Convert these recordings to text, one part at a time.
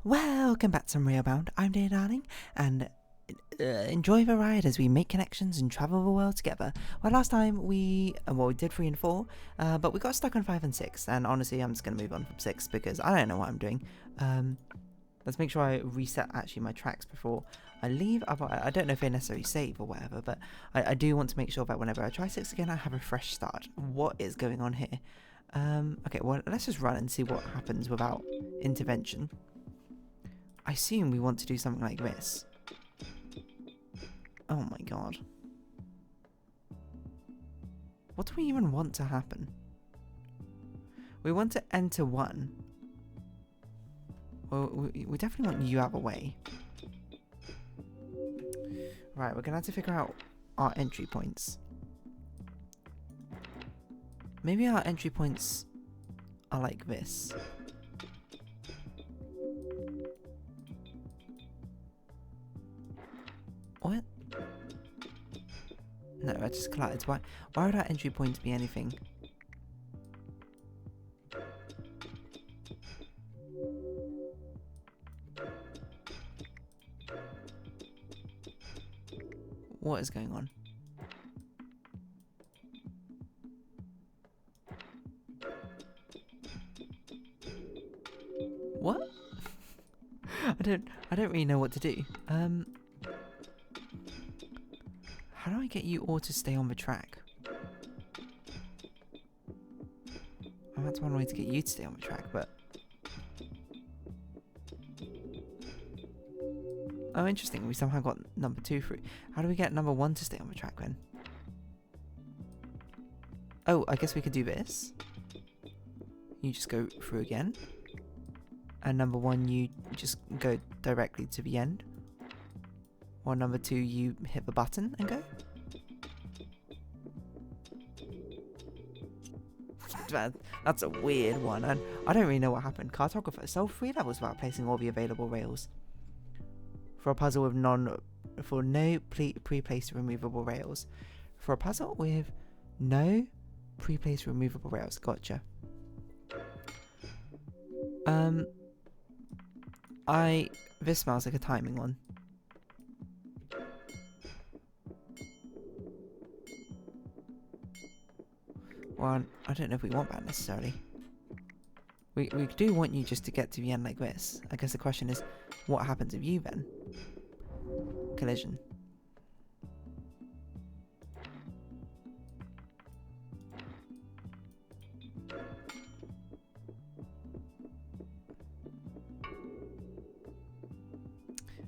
Welcome back to Railbound. I'm dear darling, and enjoy the ride as we make connections and travel the world together. Well, last time we did 3 and 4, but we got stuck on 5 and 6, and honestly, I'm just going to move on from 6 because I don't know what I'm doing. Let's make sure I reset actually my tracks before I leave. I don't know if they necessarily save or whatever, but I do want to make sure that whenever I try 6 again, I have a fresh start. What is going on here? Okay, well, let's just run and see what happens without intervention. I assume we want to do something like this. Oh my god. What do we even want to happen? We want to enter 1. Well, we definitely want you out of the way. Right, we're going to have to figure out our entry points. Maybe our entry points are like this. What? No, I just collided. Why would our entry points be anything? What is going on? What? I don't really know what to do. How do I get you all to stay on the track? That's one way to get you to stay on the track, but... Oh, interesting. We somehow got number 2 through. How do we get number 1 to stay on the track then? Oh, I guess we could do this. You just go through again. And number 1, you just go directly to the end. Or number 2, you hit the button and go. That's a weird one, and I don't really know what happened. Cartographer, solve 3 levels without placing all the available rails. For a puzzle with no pre-placed removable rails. For a puzzle with no pre-placed removable rails. Gotcha. This smells like a timing one. Well, I don't know if we want that necessarily. We do want you just to get to the end like this. I guess the question is, what happens if you then? Collision.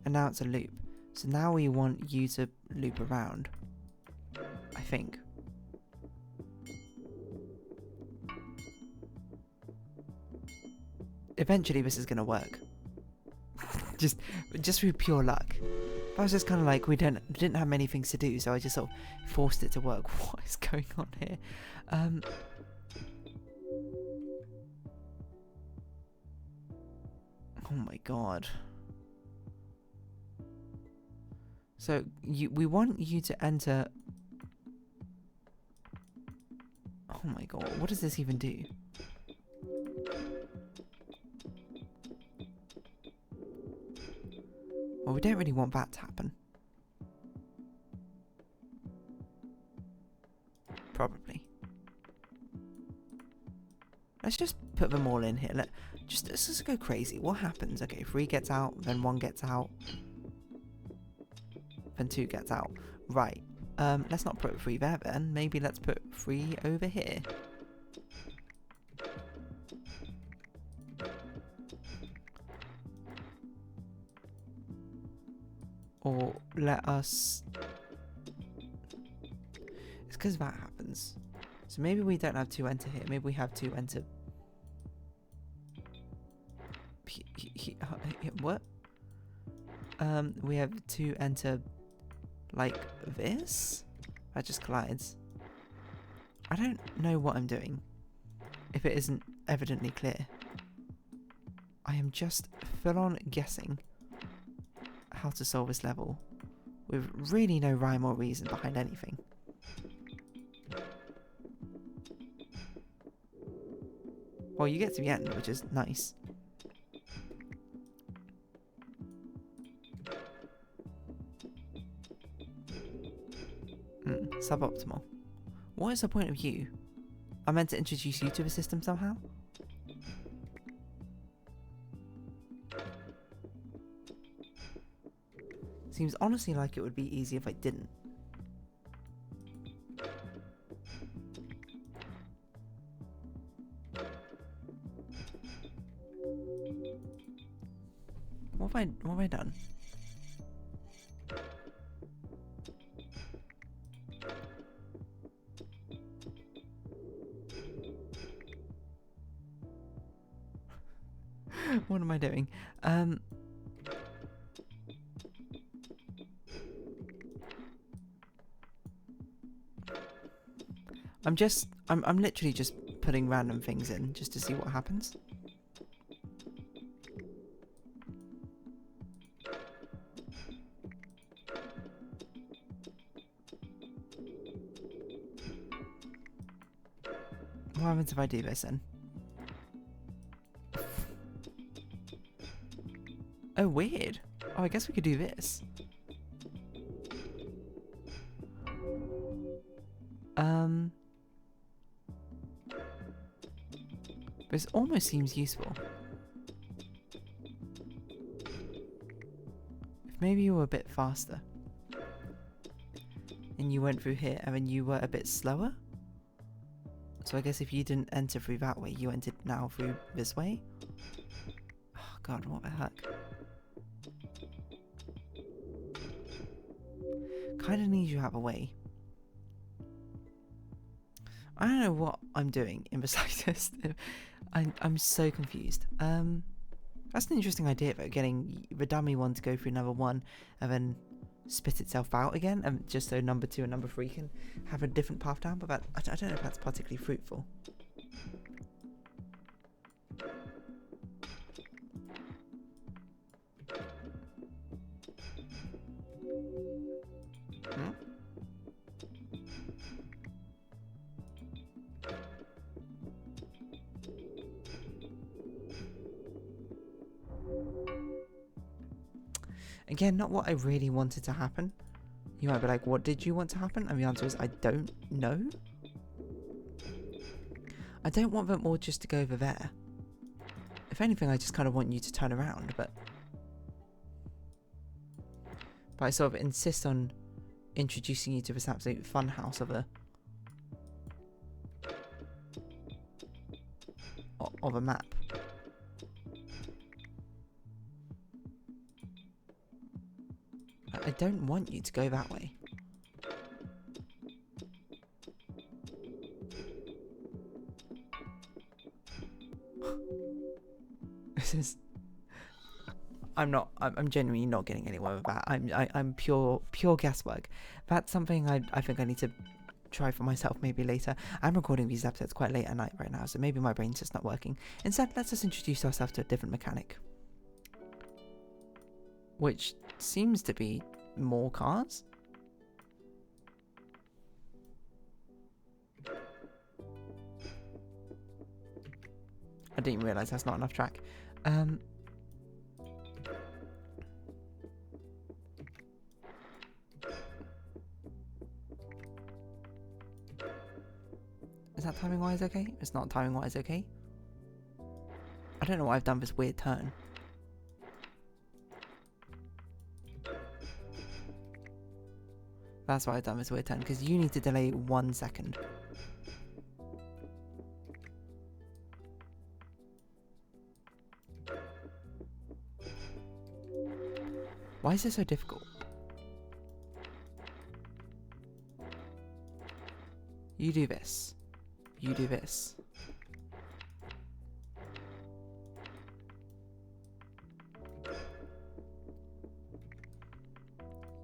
And now it's a loop. So now we want you to loop around. I think. Eventually this is going to work. just through pure luck. I was just kind of like, we didn't have many things to do, so I just sort of forced it to work. What is going on here? Oh my god. So we want you to enter. Oh my god, what does this even do? Well, we don't really want that to happen. Probably. Let's just put them all in here. Let's just go crazy. What happens? Okay, 3 gets out, then 1 gets out, then 2 gets out. Right. Let's not put 3 there then. Maybe let's put 3 over here. Or let us... It's because that happens. So maybe we don't have 2 enter here. Maybe we have 2 enter... What? We have 2 enter... like this? That just collides. I don't know what I'm doing. If it isn't evidently clear. I am just full on guessing how to solve this level with really no rhyme or reason behind anything. Well, you get to the end, which is nice. Suboptimal. What is the point of you? I meant to introduce you to the system somehow? Seems honestly like it would be easy if I didn't. What have I done? What am I doing? I'm literally just putting random things in just to see what happens. What happens if I do this then? Oh, weird. Oh, I guess we could do this. This almost seems useful. If maybe you were a bit faster. And you went through here, and then you were a bit slower. So I guess if you didn't enter through that way, you entered now through this way. Oh god, what the heck. Kinda need you out of the way. I don't know what I'm doing in the slightest. I'm so confused. That's an interesting idea though, getting the dummy one to go through number 1 and then spit itself out again, and just so number 2 and number 3 can have a different path down, but I don't know if that's particularly fruitful. Again, not what I really wanted to happen. You might be like, what did you want to happen? And the answer is, I don't know. I don't want them all just to go over there. If anything, I just kind of want you to turn around, but I sort of insist on introducing you to this absolute fun house of a map. I don't want you to go that way. This is... I'm genuinely not getting anywhere with that. I'm pure guesswork. That's something I think I need to try for myself maybe later. I'm recording these episodes quite late at night right now, so maybe my brain's just not working. Instead, let's just introduce ourselves to a different mechanic. Which seems to be more cars. I didn't realise that's not enough track. Is that timing wise okay? It's not timing wise okay. I don't know why I've done this weird turn. That's why I've done this weird turn, because you need to delay 1 second. Why is this so difficult? You do this. You do this.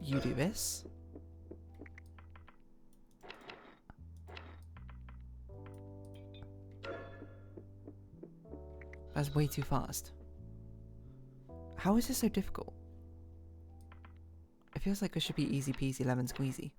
You do this. That's way too fast. How is this so difficult? It feels like it should be easy peasy lemon squeezy.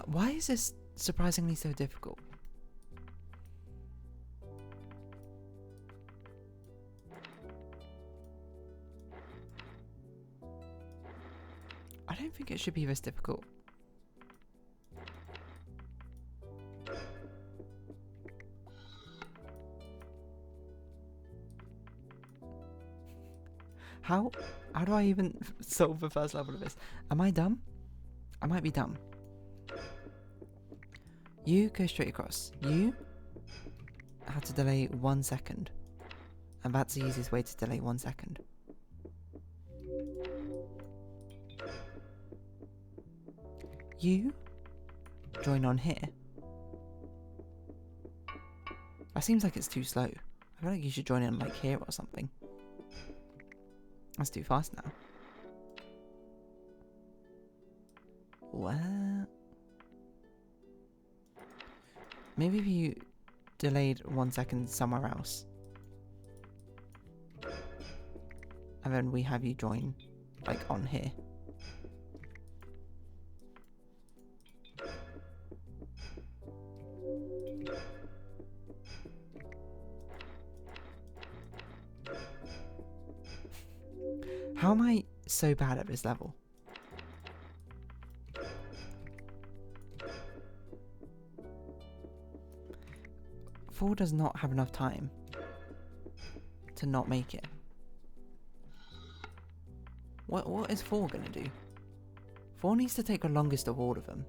Why is this surprisingly so difficult? I don't think it should be this difficult. How do I even solve the first level of this? Am I dumb? I might be dumb. You go straight across. You have to delay 1 second. And that's the easiest way to delay 1 second. You join on here. That seems like it's too slow. I feel like you should join in like here or something. That's too fast now. What? Maybe if you delayed 1 second somewhere else. And then we have you join like on here. How am I so bad at this level? Four does not have enough time to not make it. What is 4 gonna do? 4 needs to take the longest of all of them.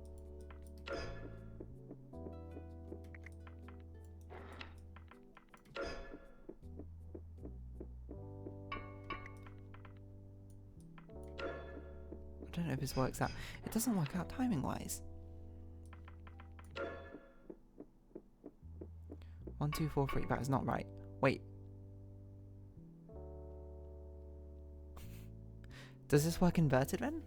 I don't know if this works out. It doesn't work out timing wise. 1, 2, 4, 3. That is not right. Wait. Does this work inverted then?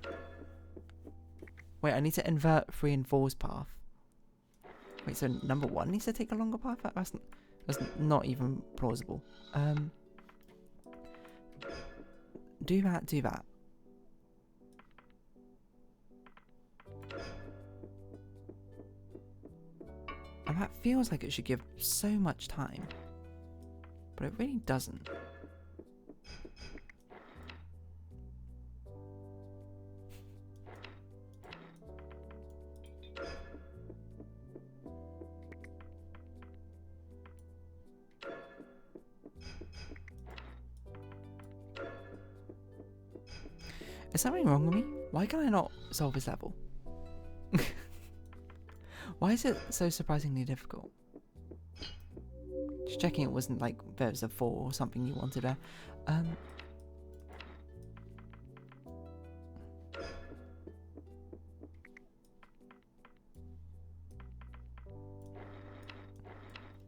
Wait, I need to invert 3 and 4's path. Wait, so number 1 needs to take a longer path? That's not even plausible. Do that, do that. And that feels like it should give so much time. But it really doesn't. Is something wrong with me? Why can I not solve this level? Why is it so surprisingly difficult? Just checking it wasn't like there's a 4 or something you wanted there.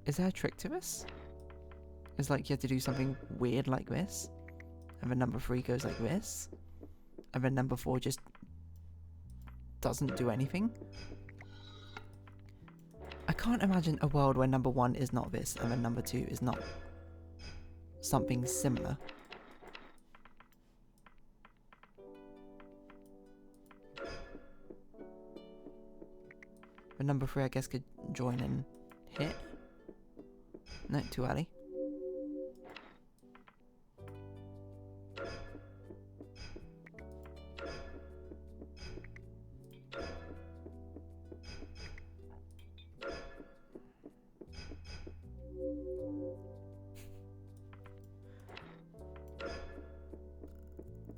Is there a trick to this? It's like you have to do something weird like this, and then number 3 goes like this, and then number 4 just doesn't do anything. I can't imagine a world where number 1 is not this, and then number 2 is not something similar. But number 3, I guess, could join in here. No, too early.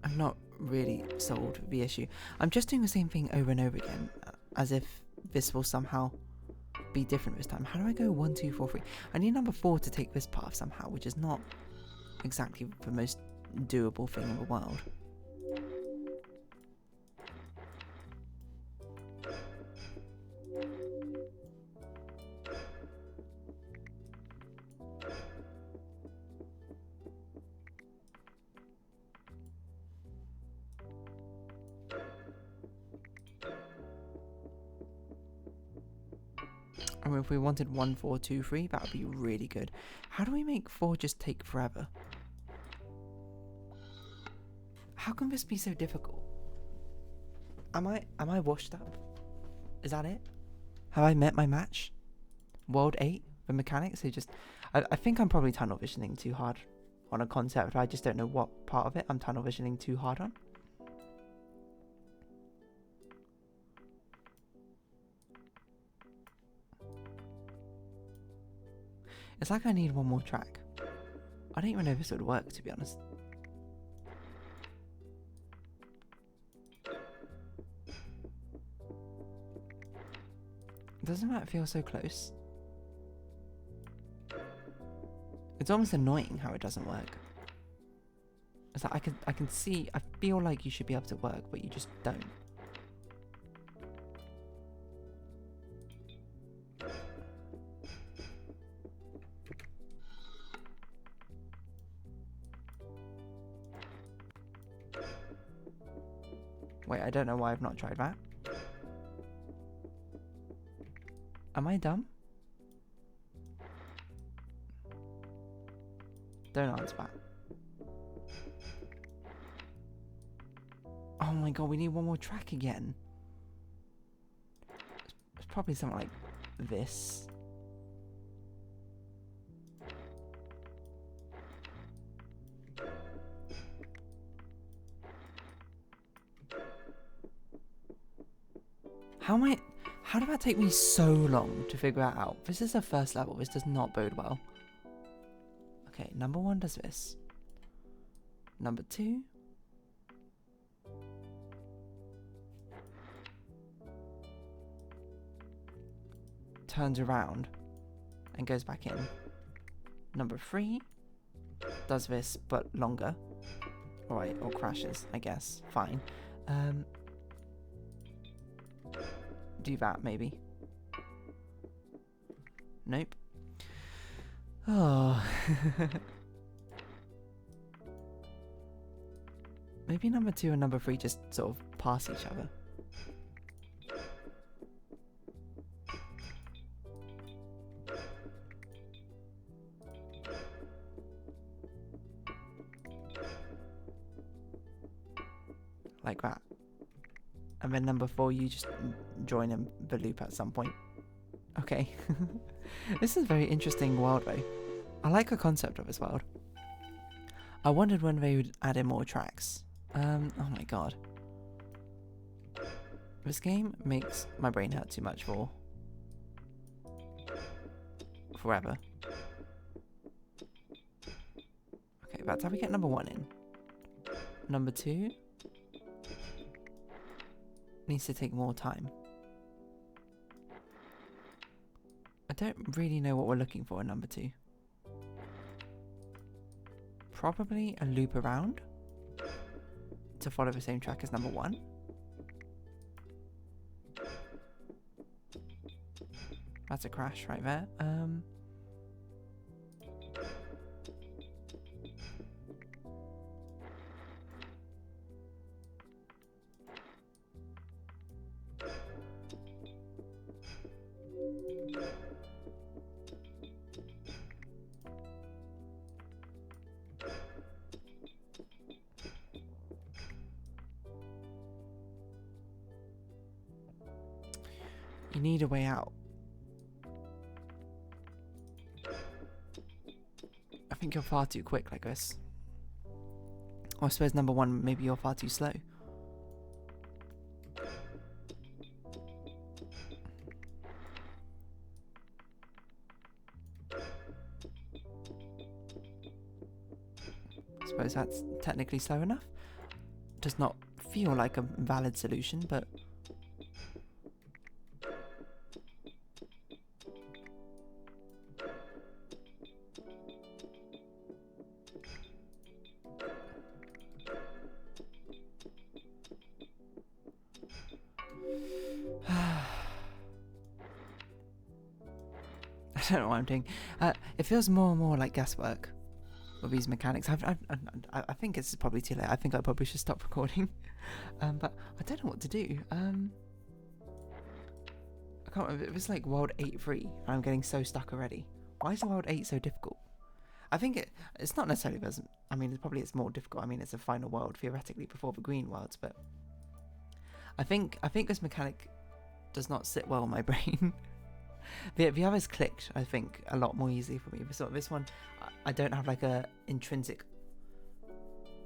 I'm not really solved the issue. I'm just doing the same thing over and over again, as if this will somehow be different this time. How do I go 1, 2, 4, 3? I need number 4 to take this path somehow, which is not exactly the most doable thing in the world. I mean, if we wanted 1, 4, 2, 3, that would be really good. How do we make 4 just take forever? How can this be so difficult? Am I washed up? Is that it? Have I met my match? World 8 for mechanics? I think I'm probably tunnel visioning too hard on a concept. I just don't know what part of it I'm tunnel visioning too hard on. It's like I need one more track. I don't even know if this would work, to be honest. Doesn't that feel so close? It's almost annoying how it doesn't work. It's like I can see, I feel like you should be able to work, but you just don't. Wait, I don't know why I've not tried that. Am I dumb? Don't answer that. Oh my god, we need one more track again. It's probably something like this. How did that take me so long to figure that out? This is the first level. This does not bode well. Okay, number 1 does this. Number 2. Turns around and goes back in. Number 3 does this but longer. Alright, or crashes, I guess. Fine. Do that, maybe. Nope. Oh. Maybe number 2 and number 3 just sort of pass each other. Like that. And then number 4, you just join in the loop at some point. Okay. This is a very interesting world though. I like the concept of this world. I wondered when they would add in more tracks. Oh my god. This game makes my brain hurt too much for forever. Okay, that's how we get number 1 in. Number 2 needs to take more time. I don't really know what we're looking for in number 2. Probably a loop around to follow the same track as number 1. That's a crash right there. You need a way out. I think you're far too quick like this. Or I suppose number 1, maybe you're far too slow. I suppose that's technically slow enough. Does not feel like a valid solution, but I don't know what I'm doing. It feels more and more like guesswork with these mechanics. I think it's probably too late. I think I probably should stop recording. But I don't know what to do. I can't remember. It was like World 8-3 and I'm getting so stuck already. Why is World 8 so difficult? I think it's not necessarily because, I mean, it's more difficult. I mean, it's a final world theoretically before the green worlds, but I think this mechanic does not sit well in my brain. The others clicked, I think, a lot more easily for me. But this one, I don't have like a intrinsic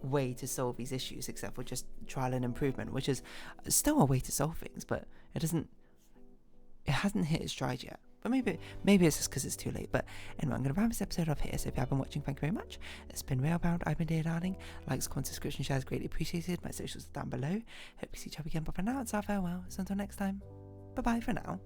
way to solve these issues except for just trial and improvement, which is still a way to solve things, but it hasn't hit its stride yet. But maybe it's just because it's too late. But anyway, I'm going to wrap this episode up here. So if you have been watching, thank you very much. It's been Railbound. I've been Dear Darling. Likes, comments, subscription, shares greatly appreciated. My socials are down below. Hope you see each other again. But for now, it's our farewell. So until next time, bye bye for now.